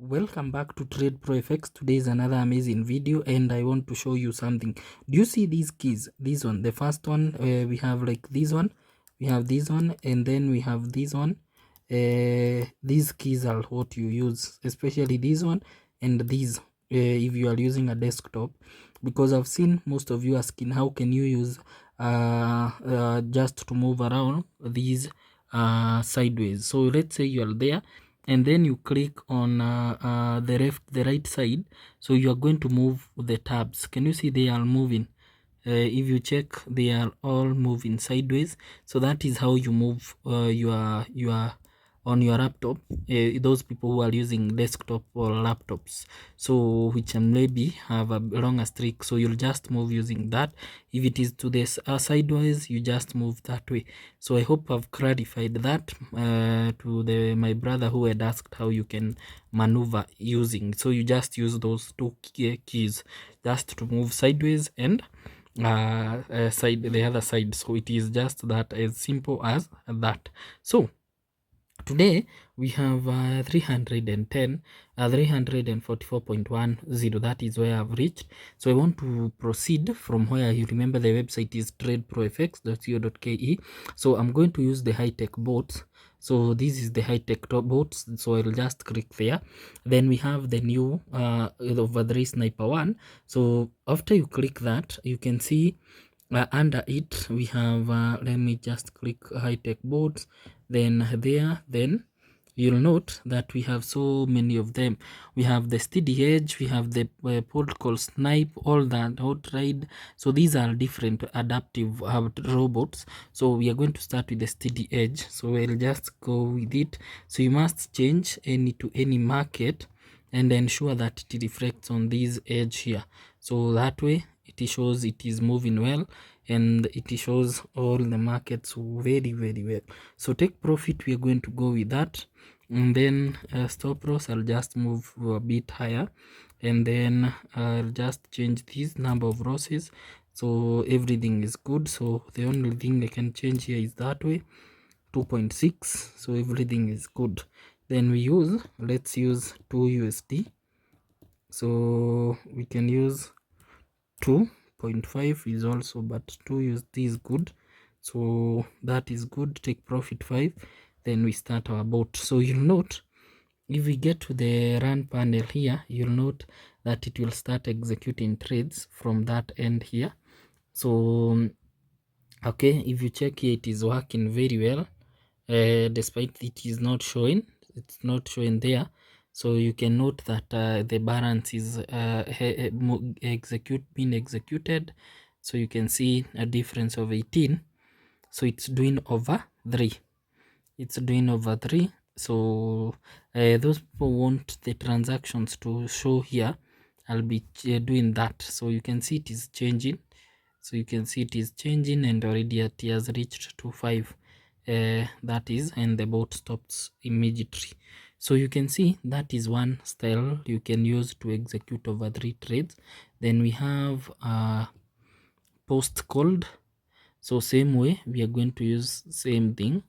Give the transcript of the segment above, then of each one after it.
Welcome back to TradeProFX. Today is another amazing video and I want to show you something. Do you see these keys? This one, the first one, we have like this one, we have this one, and then we have this one. These keys are what you use, especially this one and these if you are using a desktop, because I've seen most of you asking how can you use just to move around these sideways. So let's say you are there and then you click on the right side, so you are going to move the tabs. Can you see they are moving? If you check, they are all moving sideways. So that is how you move your on your laptop, those people who are using desktop or laptops, so which maybe have a longer streak, so you'll just move using that. If it is to this sideways, you just move that way. So I hope I've clarified that to my brother who had asked how you can maneuver using. So you just use those two keys just to move sideways and the other side. So it is just that, as simple as that. So today we have 344.10. That is where I've reached. So I want to proceed from where you remember the website is TradeProFX.co.ke. So I'm going to use the high-tech bots. So this is the high-tech bots. So I'll just click there. Then we have the new over 3 Sniper 1. So after you click that, you can see under it we have let me just click high-tech boards, then there, then you'll note that we have so many of them. We have the steady edge, we have the pod called Snipe, all that hot ride. So these are different adaptive robots. So we are going to start with the steady edge, so we'll just go with it. So you must change any to any market and ensure that it reflects on this edge here, so that way it shows it is moving well and it shows all the markets very well. So take profit, we are going to go with that, and then stop loss I'll just move a bit higher, and then I'll just change this number of losses, so everything is good. So the only thing I can change here is that way 2.6, so everything is good. Then we use, let's use 2 USD, so we can use 2.5 is also, but 2 USD is good, so that is good. Take profit 5, then we start our bot. So you'll note, if we get to the run panel here, you'll note that it will start executing trades from that end here. So okay, if you check here, it is working very well, despite it is not showing, it's not showing there. So you can note that the balance is being executed. So you can see a difference of 18. So it's doing over 3. It's doing over 3. So those people want the transactions to show here, I'll be doing that. So you can see it is changing. So you can see it is changing, and already it has reached to 5. That is, and the bot stops immediately. So you can see that is one style you can use to execute over 3 trades. Then we have post called. So same way we are going to use same thing.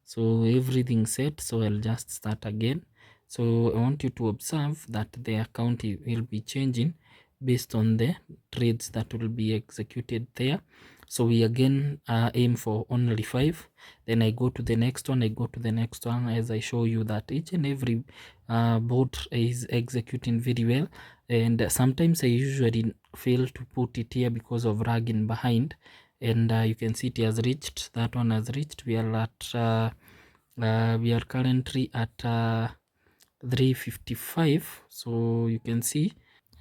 So everything set, so I'll just start again. So I want you to observe that the account will be changing based on the trades that will be executed there. So we again aim for only 5, then I go to the next one, I go to the next one, as I show you that each and every bot is executing very well. And sometimes I usually fail to put it here because of lagging behind, and you can see it has reached, that one has reached. We are at we are currently at 355, so you can see,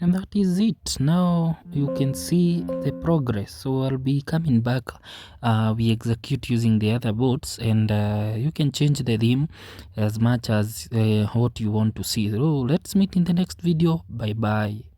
and that is it. Now you can see the progress. So I'll be coming back, we execute using the other bots, and you can change the theme as much as what you want to see. So let's meet in the next video. Bye bye.